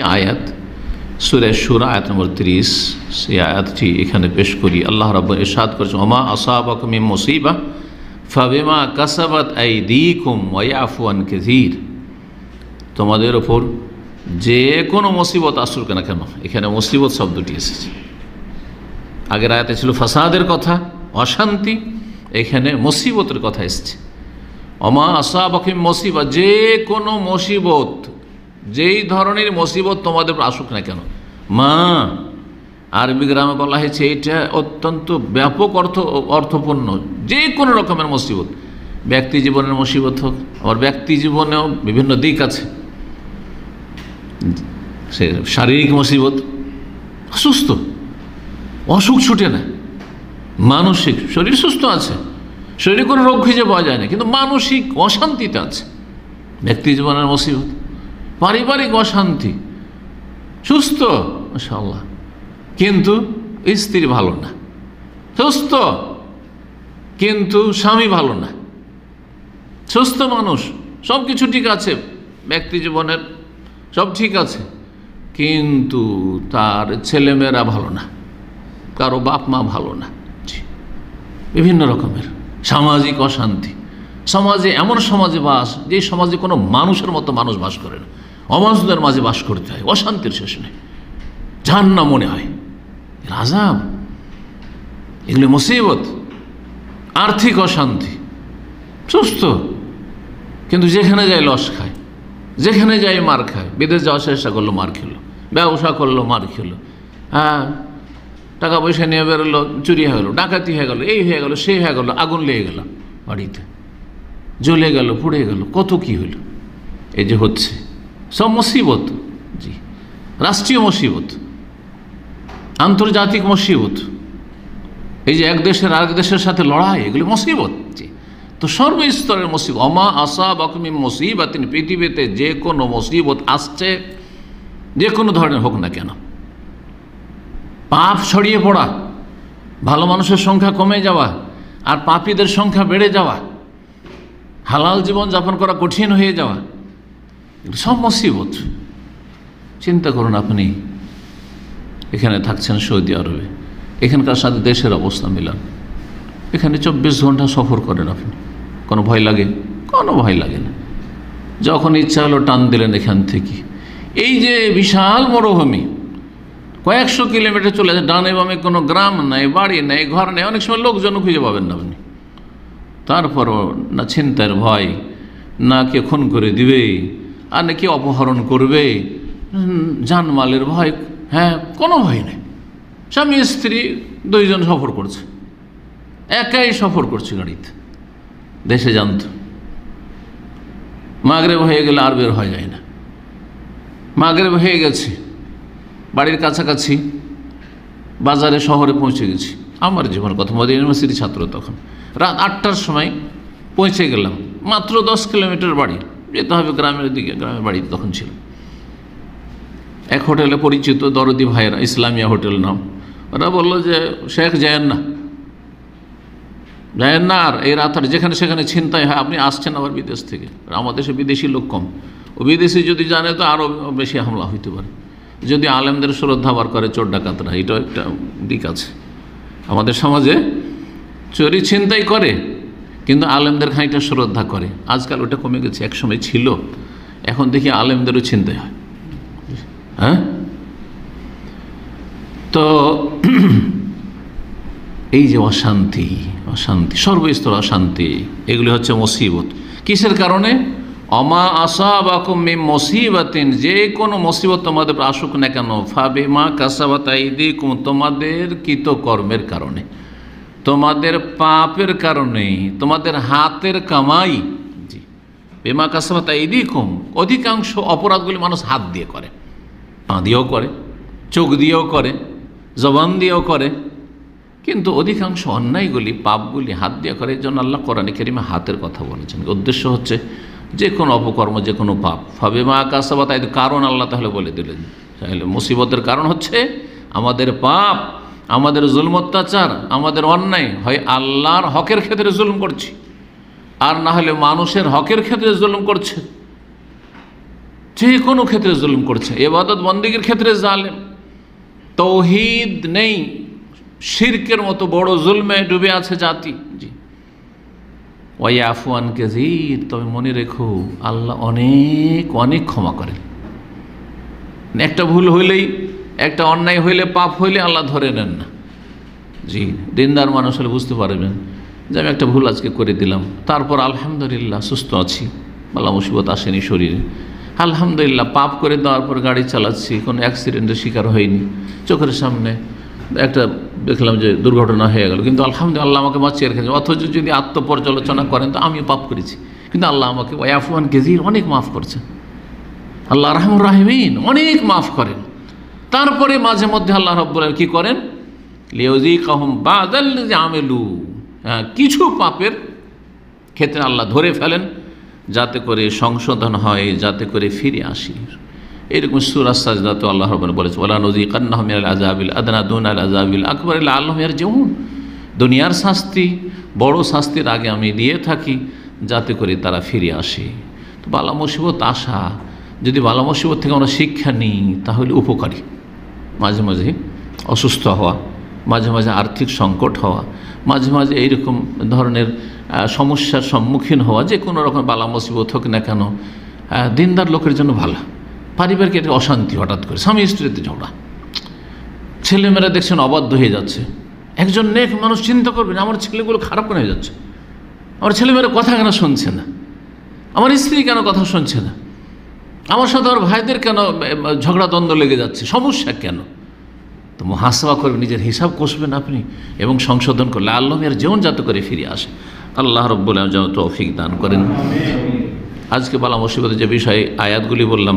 আয়াত সূরা শুরা আয়াত নম্বর 30, সেই আয়াতটি এখানে পেশ করি। আল্লাহ রাব্বুল ইরশাদ করেছেন, ওমা আসাবাকুম মিন মুসিবা ফাবিমা কাসাবাত আইদিকুম ওয়া ইয়াফু আন কাসীর। তোমাদের ওপর যে কোনো মুসিবত আসুক না কেন, এখানে মুসিবত শব্দটি এসেছে। আগের আয়াতে ছিল ফাসাদের কথা, অশান্তি, এখানে মুসিবতের কথা এসেছে। ওমা আসাবাকুম মুসিবা, যে কোনো মুসিবত, যেই ধরনের মুসিবত তোমাদের আসুক না কেন। মা আরবি গ্রামে বলা হয়েছে, এটা অত্যন্ত ব্যাপক অর্থপূর্ণ। যে কোনো রকমের মুসিবত, ব্যক্তি জীবনের মুসিবত হোক, আবার ব্যক্তি জীবনেও বিভিন্ন দিক আছে। সে শারীরিক মুসিবত, অসুস্থ, অসুখ ছুটে না, মানসিক, শরীর সুস্থ আছে, শরীরে কোনো রোগ খুঁজে পাওয়া যায় না, কিন্তু মানসিক অশান্তিতে আছে। ব্যক্তি জীবনের মুসিবত, পারিবারিক অশান্তি, সুস্থ মাশাআল্লাহ, কিন্তু স্ত্রী ভালো না, সুস্থ কিন্তু স্বামী ভালো না, সুস্থ মানুষ, সব কিছু ঠিক আছে, ব্যক্তি জীবনের সব ঠিক আছে, কিন্তু তার ছেলেমেয়েরা ভালো না, কারো বাপ মা ভালো না, বিভিন্ন রকমের সামাজিক অশান্তি। সমাজে, এমন সমাজে বাস, যে সমাজে কোনো মানুষের মতো মানুষ বাস করে না, অমানুষদের মাঝে বাস করতে হয়, অশান্তির শেষ নেই, জাহান্নাম মনে হয়, আযাব, এগুলো মুসিবত। আর্থিক অশান্তি, সুস্থ কিন্তু যেখানে যায় লস খায়, যেখানে যায় মার খায়। বিদেশ যাওয়ার চেষ্টা করলো, মার খেলো, ব্যবসা করলো, মার খেলো, হ্যাঁ, টাকা পয়সা নিয়ে বেরোলো, চুরি হয়ে গেলো, ডাকাতি হয়ে গেলো, এই হয়ে গেলো, সেই হয়ে গেলো, আগুন লেগে গেল, বাড়িতে জ্বলে গেল, পুড়ে গেল, কত কি হইল। এই যে হচ্ছে সব মুসিবত, জি, রাষ্ট্রীয় মুসিবত, আন্তর্জাতিক মুসিবত, এই যে এক দেশের আরেক দেশের সাথে লড়াই, এগুলি মুসিবত। জি, তো সর্বস্তরের মুসিবত। ওমা আসাবাকুম মিন মুসিবাতিন, পৃথিবীতে যে কোনো মুসিবত আসছে, যে কোনো ধরনের হোক না কেন, পাপ ছড়িয়ে পড়া, ভালো মানুষের সংখ্যা কমে যাওয়া আর পাপীদের সংখ্যা বেড়ে যাওয়া, হালাল জীবন যাপন করা কঠিন হয়ে যাওয়া, সব মুসিবত। চিন্তা করুন, আপনি এখানে থাকছেন সৌদি আরবে, এখানকার সাথে দেশের অবস্থা মিলান। এখানে 24 ঘন্টা সফর করেন আপনি, কোনো ভয় লাগে? কোনো ভয় লাগে না। যখন ইচ্ছা হলো টান দিলেন এখান থেকে। এই যে বিশাল মরুভূমি, কয়েকশো কিলোমিটার চলে যায়, ডানে বামে কোনো গ্রাম নাই, বাড়ি নেই, ঘর নেই, অনেক সময় লোকজন খুঁজে পাবেন না আপনি। তারপরও না ছিনতাইয়ের ভয়, না কে খুন করে দিবে, আর না কে অপহরণ করবে, জানমালের ভয়, হ্যাঁ, কোনো ভয় নেই। স্বামী স্ত্রী দুইজন সফর করছে, একাই সফর করছে গাড়িতে, দেশে জানত। মাগরিব হয়ে গেলে আর বের হয়ে যায় না। মাগরিব হয়ে গেছে, বাড়ির কাছাকাছি বাজারে, শহরে পৌঁছে গেছি। আমার জীবনের কথা, মদিনা ইউনিভার্সিটি ছাত্র তখন, রাত 8টার সময় পৌঁছে গেলাম। মাত্র 10 কিলোমিটার বাড়ি, যেতে হবে গ্রামের দিকে, গ্রামের বাড়ি তখন ছিল। এক হোটেলে পরিচিত দরদি ভাইয়েরা, ইসলামিয়া হোটেল নাম, ওরা বললো যে শেখ যায়েন না, যায়েন না, আর এই রাত আর যেখানে সেখানে ছিনতাই হয়, আপনি আসছেন আবার বিদেশ থেকে, আমাদের দেশে বিদেশি লোক কম, ও বিদেশি যদি জানে তো আরও বেশি হামলা হইতে পারে। যদি আলেমদের শ্রদ্ধা বার করে চোর ডাকাতরা, এটাও একটা দিক আছে। আমাদের সমাজে চোরি ছিনতাই করে, কিন্তু আলেমদের খানিকটা শ্রদ্ধা করে। আজকাল ওটা কমে গেছে, একসময় ছিল, এখন দেখি আলেমদেরও ছিনতাই হয়। হ্যাঁ, তো এই যে অশান্তি, অশান্তি, সর্বস্তর অশান্তি, এগুলি হচ্ছে মুসিবত। কিসের কারণে? অমা আসাবাকুম মিন মুসিবাতিন, যে কোনো মুসিবত তোমাদের আসুক না কেন, ফাবিমা কাসাবাত আইদিকুম, তোমাদের কৃতকর্মের কারণে, তোমাদের পাপের কারণে, তোমাদের হাতের কামাই। জি, বিমা কাসাবাত আইদিকুম, অধিকাংশ অপরাধগুলি মানুষ হাত দিয়ে করে, পা দিয়েও করে, চোখ দিয়েও করে, জবান দিয়েও করে, কিন্তু অধিকাংশ অন্যায়গুলি, পাপগুলি হাত দিয়ে করে। এই জন্য আল্লাহ কোরআনে কারিমে হাতের কথা বলেছেন। উদ্দেশ্য হচ্ছে যে কোনো অপকর্ম, যে কোনো পাপ, ফাবিমা কাসাবাত আইদিকুম, কারণ আল্লাহ তাহলে বলে দিলেন, তাহলে মুসিবতের কারণ হচ্ছে আমাদের পাপ, আমাদের জুলম অত্যাচার, আমাদের অন্যায়। হয় আল্লাহর হকের ক্ষেত্রে জুলুম করছি, আর না হলে মানুষের হকের ক্ষেত্রে জুলুম করছে। যে কোনো ক্ষেত্রে জুলুম করছে, ইবাদত বন্দেগীর ক্ষেত্রে জালেম, তৌহিদ নেই, শিরকের মতো বড় জুলমে ডুবে আছে জাতি। জি, ওয়াইয়াফু আন কাসীর, তবে মনে রেখো আল্লাহ অনেক অনেক ক্ষমা করেন। একটা ভুল হইলেই, একটা অন্যায় হইলে, পাপ হইলে আল্লাহ ধরে নেন না। জি, দিনদার মানুষ হলে বুঝতে পারবেন যে আমি একটা ভুল আজকে করে দিলাম, তারপর আলহামদুলিল্লাহ সুস্থ আছি, বালা মুসিবত আসেনি শরীরে, আলহামদুলিল্লাহ। পাপ করে দেওয়ার পর গাড়ি চালাচ্ছি, কোনো অ্যাক্সিডেন্টের শিকার হয়নি, চোখের সামনে একটা দেখলাম যে দুর্ঘটনা হয়ে গেল, কিন্তু আলহামদুলিল্লাহ আল্লাহ আমাকে বাঁচিয়ে রেখেছে। অথচ যদি আত্মপর্যালোচনা করেন তো আমিও পাপ করেছি, কিন্তু আল্লাহ আমাকে ওয়াইয়াফু আন কাসীর অনেক মাফ করছেন। আল্লাহ রাহমুর রাহিমিন, অনেক মাফ করেন। তারপরে মাঝে মধ্যে আল্লাহ রাব্বুল আলামিন কি করেন, লিয়াযীকাহুম বা'দাল্লাযী আমিলু, কিছু পাপের ক্ষেত্রে আল্লাহ ধরে ফেলেন যাতে করে সংশোধন হয়, যাতে করে ফিরে আসি। এরকম সূরা সাজদাতে আল্লাহ রাব্বুল বলেছে, ওয়ালা নুযীকান্নাহুম মিনাল আযাবিল আদনা দুনাল আযাবিল আকবার লাআল্লাহুম ইয়ারজিউন। দুনিয়ার শাস্তি, বড় শাস্তির আগে আমি দিয়ে থাকি যাতে করে তারা ফিরে আসে। তো বালা মুসিবত আসা, যদি বালা মুসিবত থেকে আমরা শিক্ষা নিই তাহলে উপকারী। মাঝে মাঝে অসুস্থ হওয়া, মাঝে মাঝে আর্থিক সংকট হওয়া, মাঝে মাঝে এইরকম ধরনের সমস্যার সম্মুখীন হওয়া, যে কোনো রকম বালা মুসিবত হোক না কেন, দিনদার লোকের জন্য ভালো। পারিবারিক একটা অশান্তি, হঠাৎ করে স্বামী স্ত্রীতে ঝগড়া, ছেলেমেয়েরা দেখছেন অবাধ্য হয়ে যাচ্ছে, একজন নেক মানুষ চিন্তা করবেন আমার ছেলেগুলো খারাপ কেন হয়ে যাচ্ছে, আমার ছেলেমেয়েরা কথা কেন শুনছে না, আমার স্ত্রী কেন কথা শুনছে না, আমার সাথে আমার ভাইদের কেন ঝগড়া দ্বন্দ্ব লেগে যাচ্ছে, সমস্যা কেন? তো মুহাসাবা করবেন, নিজের হিসাব কষবেন আপনি এবং সংশোধন করলে আল্লাহ এর জীবন যাতে করে ফিরে আসে। আল্লাহ রাব্বুল আলামিন যেন তৌফিক দান করেন। আজকে বালা মুসিবতের যে বিষয়ে আয়াতগুলি বললাম,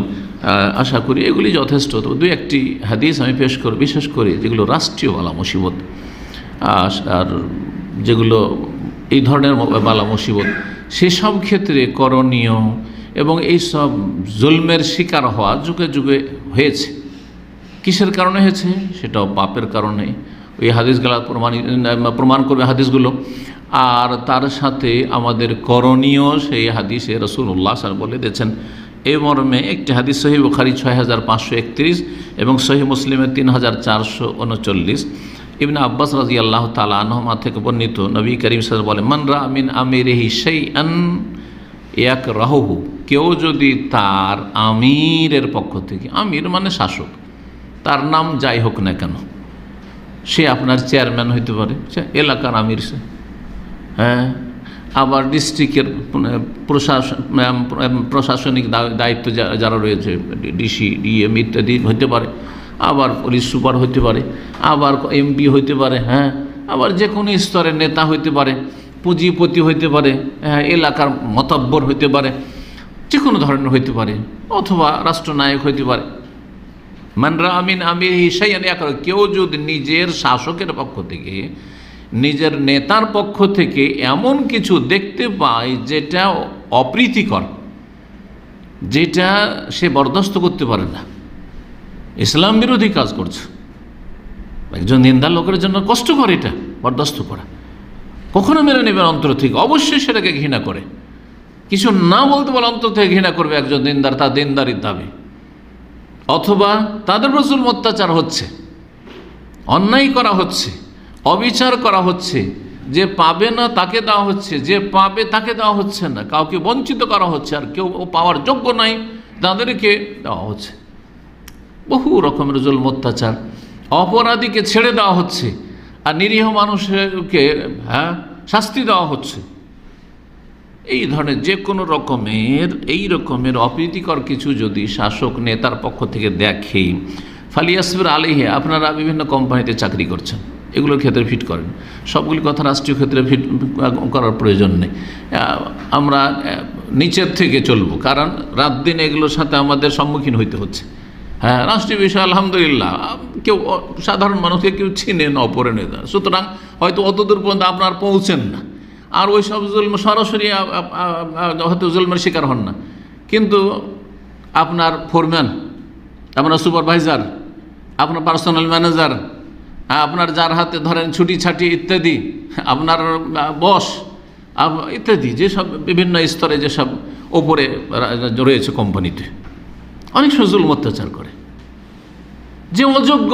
আশা করি এগুলি যথেষ্ট। তো দুই একটি হাদিস আমি পেশ করব, বিশেষ করে যেগুলো রাষ্ট্রীয় বালা মুসিবত, আর যেগুলো এই ধরনের বালা মুসিবত, সেসব ক্ষেত্রে করণীয় এবং এই সব জুলমের শিকার হওয়া যুগে যুগে হয়েছে। কিসের কারণে হয়েছে? সেটাও পাপের কারণে। ওই হাদিসগুলো প্রমাণ করবে হাদিসগুলো। আর তার সাথে আমাদের করণীয় সেই হাদিসে রাসূলুল্লাহ সাল্লাল্লাহু আলাইহি ওয়াসাল্লাম বলে দিয়েছেন। এই মর্মে একটি হাদিস সহিহ বুখারী 6531 এবং সহিহ মুসলিমে 3439। ইবনে আব্বাস রাদিয়াল্লাহু তাআলা আনহুমা থেকে বর্ণিত, নবী করিম সাল্লাল্লাহু আলাইহি ওয়াসাল্লাম বলেন, মান রাআ মিন আমিরিহি শাইআন ইয়াকরাহুহু, কেউ যদি তার আমিরের পক্ষ থেকে, আমির মানে শাসক, তার নাম যাই হোক না কেন, সে আপনার চেয়ারম্যান হইতে পারে, এলাকার আমির সে, হ্যাঁ, আবার ডিস্ট্রিক্টের প্রশাসনিক দায়িত্ব যারা রয়েছে, ডিসি, ডিএম ইত্যাদি হইতে পারে, আবার পুলিশ সুপার হইতে পারে, আবার এমপি হইতে পারে, হ্যাঁ, আবার যে কোনো স্তরের নেতা হইতে পারে, পুঁজিপতি হইতে পারে, হ্যাঁ, এলাকার মতব্বর হইতে পারে, যে কোনো ধরনের হইতে পারে, অথবা রাষ্ট্রনায়ক হইতে পারে। মান রাআ মিন আমিরিহি শাইআন ইয়াকরাহু, কেউ যদি নিজের শাসকের পক্ষ থেকে, নিজের নেতার পক্ষ থেকে এমন কিছু দেখতে পায় যেটা অপ্রীতিকর, যেটা সে বরদাস্ত করতে পারে না, ইসলাম বিরোধী কাজ করছে, একজন নিন্দার লোকের জন্য কষ্টকর এটা বরদাস্ত করা, কখনো মেনে নেবেন অন্তর থেকে, অবশ্যই সেটাকে ঘৃণা করে, কিছু না বলতে বলে অন্তর থেকে ঘৃণা করবে একজন দিনদার, তার দিনদারির দাবি। অথবা তাদের উপর জুলম অত্যাচার হচ্ছে, অন্যায় করা হচ্ছে, অবিচার করা হচ্ছে, যে পাবে না তাকে দেওয়া হচ্ছে, যে পাবে তাকে দেওয়া হচ্ছে না, কাউকে বঞ্চিত করা হচ্ছে, আর কেউ পাওয়ার যোগ্য নাই তাদেরকে দেওয়া হচ্ছে, বহু রকমের জুলম অত্যাচার। অপরাধীকে ছেড়ে দেওয়া হচ্ছে আর নিরীহ মানুষকে শাস্তি দেওয়া হচ্ছে। এই ধরনের যে কোনো রকমের এই রকমের অপ্রীতিকর কিছু যদি শাসক নেতার পক্ষ থেকে দেখে, ফালিয়াসবির আলাইহি, আপনারা বিভিন্ন কোম্পানিতে চাকরি করছেন, এগুলোর ক্ষেত্রে ফিট করেন, সবগুলি কথা রাষ্ট্রীয় ক্ষেত্রে ফিট করার প্রয়োজন নেই। আমরা নিচের থেকে চলব, কারণ রাত দিন এগুলোর সাথে আমাদের সম্মুখীন হইতে হচ্ছে। হ্যাঁ, রাষ্ট্রীয় বিষয় আলহামদুলিল্লাহ কেউ সাধারণ মানুষকে কেউ চিনে না, অপরে নেতা, সুতরাং হয়তো অতদূর পর্যন্ত আপনার পৌঁছেন না, আর ওই সব জুলম সরাসরি হয়তো জুলমের শিকার হন না, কিন্তু আপনার ফোরম্যান, আপনার সুপারভাইজার, আপনার পার্সোনাল ম্যানেজার, আপনার যার হাতে ধরেন ছুটি ছাটি ইত্যাদি, আপনার বস ইত্যাদি, যেসব বিভিন্ন স্তরে যেসব ওপরে রয়েছে কোম্পানিতে, অনেক সময় জুলুম অত্যাচার করে। যে অযোগ্য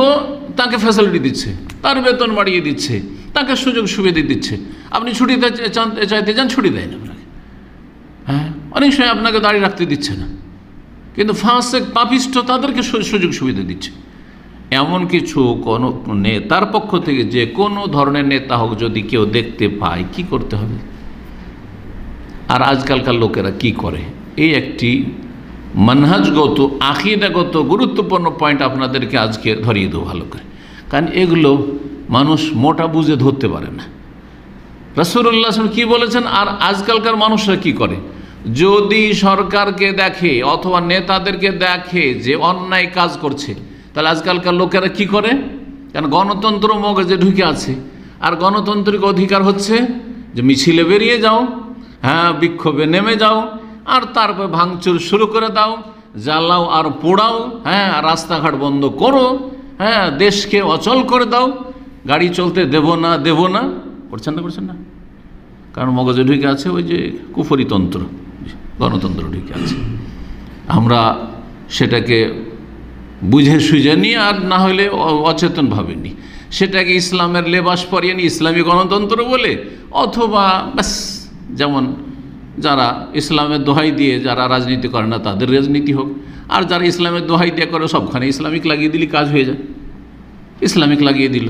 তাকে ফ্যাসিলিটি দিচ্ছে, তার বেতন বাড়িয়ে দিচ্ছে, তাকে সুযোগ সুবিধা দিচ্ছে। আপনি ছুটি চাইতে যান, ছুটি দেয় না আপনাকে। হ্যাঁ, অনেক সময় আপনাকে দাঁড়িয়ে রাখতে দিচ্ছে না, কিন্তু ফাসেক পাপিষ্ঠ তাদেরকে সুযোগ সুবিধা দিচ্ছে। এমন কিছু কোনো নেতার পক্ষ থেকে, যে কোনো ধরনের নেতা হোক, যদি কেউ দেখতে পায়, কি করতে হবে? আর আজকালকার লোকেরা কি করে, এই একটি মানহাজগত আকীদাগত গুরুত্বপূর্ণ পয়েন্ট আপনাদেরকে আজকে ধরিয়ে দেবো ভালো করে, কারণ এগুলো মানুষ মোটা বুঝে ধরতে পারে না। রাসূলুল্লাহ কি বলেছেন আর আজকালকার মানুষরা কি করে, যদি সরকারকে দেখে অথবা নেতাদেরকে দেখে যে অন্যায় কাজ করছে, তাহলে আজকালকার লোকেরা কি করে, কারণ গণতন্ত্র মগজে ঢুকে আছে, আর গণতান্ত্রিক অধিকার হচ্ছে যে মিছিলে বেরিয়ে যাও, হ্যাঁ, বিক্ষোভে নেমে যাও, আর তারপর ভাঙচুর শুরু করে দাও, জ্বালাও আর পোড়াও, হ্যাঁ, রাস্তাঘাট বন্ধ করো, হ্যাঁ, দেশকে অচল করে দাও, গাড়ি চলতে দেব না, করছেন না, কারণ মগজে ঢুকে আছে ওই যে কুফরি তন্ত্র, গণতন্ত্র ঢুকে আছে। আমরা সেটাকে বুঝে সুঝে নিই, আর না হলে অচেতনভাবে নিই, সেটাকে ইসলামের লেবাস পরিয়ে নিই ইসলামী গণতন্ত্র বলে, অথবা ব্যাস যেমন যারা ইসলামের দোহাই দিয়ে যারা রাজনীতি করে না তাদের রাজনীতি হোক, আর যারা ইসলামের দোহাই দিয়ে করে সবখানে ইসলামিক লাগিয়ে দিলে কাজ হয়ে যায়, ইসলামিক লাগিয়ে দিল।